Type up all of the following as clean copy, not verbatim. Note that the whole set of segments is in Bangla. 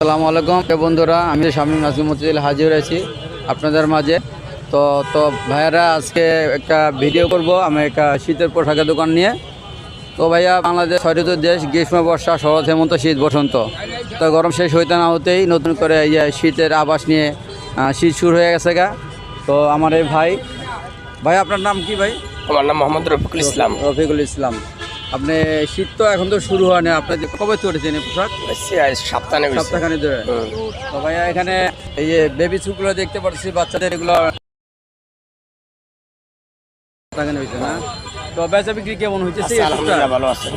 আসসালামু আলাইকুম বন্ধুরা, আমি শামীম নাজিমুদ্দিন হাজির আছি আপনাদের মাঝে। তো ভাইয়ারা আজকে একটা ভিডিও করব আমি একটা শীতের পোশাকের দোকান নিয়ে। তো ভাইয়া, বাংলাদেশ 6 ঋতুর দেশ, গ্রীষ্ম, বর্ষা, শরৎ, হেমন্ত, শীত, বসন্ত। তো গরম শেষ হইতে না হতেই নতুন করে শীতের আভাস নিয়ে শীত শুরু হয়ে গেছে গা। তো আমার এই ভাই আপনার নাম কি ভাই? আমার নাম মোহাম্মদ রফিকুল ইসলাম। রফিকুল ইসলাম। আপনি শীত তো এখন তো শুরু হয়নি, আপনি কবে চড়েছেন এই পোশাক? সপ্তাহখানি ধরে। তো ভাইয়া, এখানে এই যে বেবি স্যুটগুলো দেখতে পাচ্ছি বাচ্চাদের, এগুলো সপ্তাহখানি হয়েছে না? তো বেচা বিক্রি কেমন হয়েছে? ভালো আছে।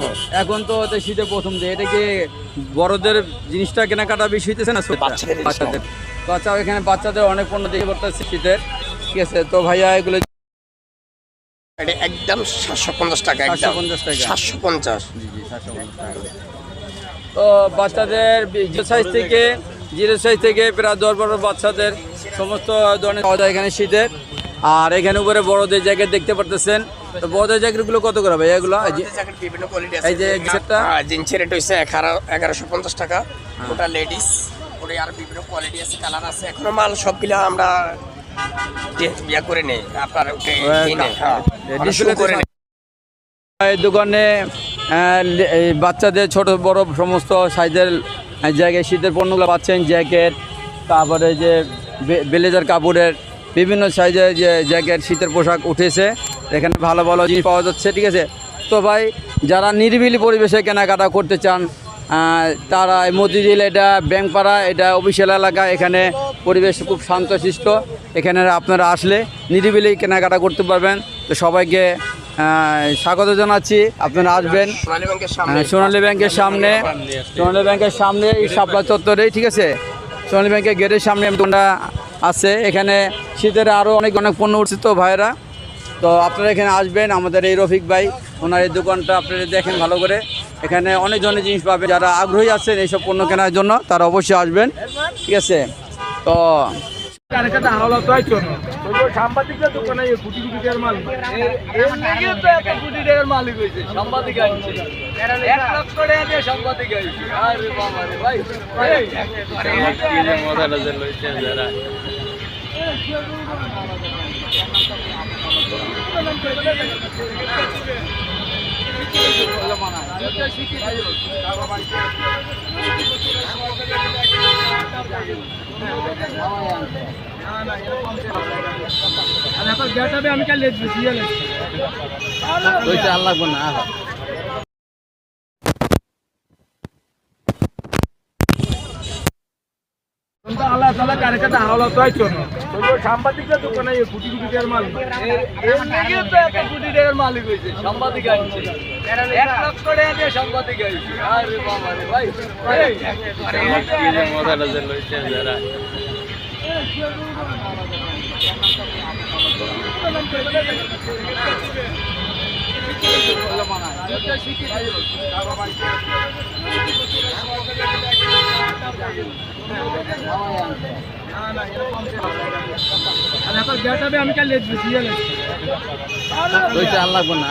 এখন তো শীতের প্রথম দিয়ে এটা কি বড়দের জিনিসটা কেনাকাটা বেশি হইতেছে না বাচ্চাদের? তো আচ্ছা, এখানে বাচ্চাদের অনেক পণ্য দেখে পড়তেছে শীতের, ঠিক আছে। তো ভাইয়া, এগুলো একদম 750 টাকা। 750 টাকা। 750। জি 750 টাকা। তো বাচ্চাদের জিরো সাইজ থেকে প্রায় 10-12 বাচ্চাদের সমস্ত ধরনের পাওয়া যায় এখানে শীতের। আর এখানে উপরে বড়দের জ্যাকেট দেখতে পারতেছেন। তো বড়দের জ্যাকেটগুলো কত করে ভাই এগুলো? বিভিন্ন কোয়ালিটি আছে। এই যে সেটটা জিন্সের রেট হইছে 1150 টাকা। ওটা লেডিস, ওরে আর বিভিন্ন কোয়ালিটি আছে, কালার আছে। এখনো মাল সবগুলা আমরা বিয়া করে নেই, আপনার এই দোকানে বাচ্চাদের ছোট বড় সমস্ত সাইজের জায়গায় শীতের পণ্যগুলো পাচ্ছেন। জ্যাকেট, তারপরে যে ব্লেজার কাপড়ের বিভিন্ন সাইজের যে জ্যাকেট, শীতের পোশাক উঠেছে এখানে, ভালো ভালো জিনিস পাওয়া যাচ্ছে, ঠিক আছে। তো ভাই, যারা নিরিবিলি পরিবেশে কেনাকাটা করতে চান তারা মতিঝিল, এটা ব্যাংকপাড়া, এটা অফিসিয়াল এলাকা। এখানে পরিবেশ খুব শান্তশিষ্ট। এখানে আপনারা আসলে নিরিবিলি কেনাকাটা করতে পারবেন। তো সবাইকে স্বাগত জানাচ্ছি, আপনারা আসবেন সোনালী ব্যাংকের সামনে এই শাপলা চত্বরে, ঠিক আছে। সোনালী ব্যাংকের গেটের সামনে দোকানটা আছে। এখানে শীতের আরও অনেক পণ্য উঠছে। তো ভাইয়েরা, তো আপনারা এখানে আসবেন, আমাদের এই রফিক ভাই, ওনার এই দোকানটা আপনারা দেখেন ভালো করে। এখানে অনেক ধরনের জিনিস পাবেন। যারা আগ্রহী আছেন এইসব পণ্য কেনার জন্য তারা অবশ্যই আসবেন, ঠিক আছে। তো আমি কাল লাগবো না। আল্লাহ তাআলা কারকাটা হাওলা তো আইছো না। তো সাংবাদিকরা দোকানে কোটি কোটি টাকার মাল, এর লাগে তো 1 কোটি টাকার মালিক হইছে। সাংবাদিক আইছে 1 লক্ষ টাকা দিয়ে সাংবাদিক আইছে। আরে বাবা রে ভাই, কি যে মজা লাগে লইছে যারা। আমি কাল লাগবো না।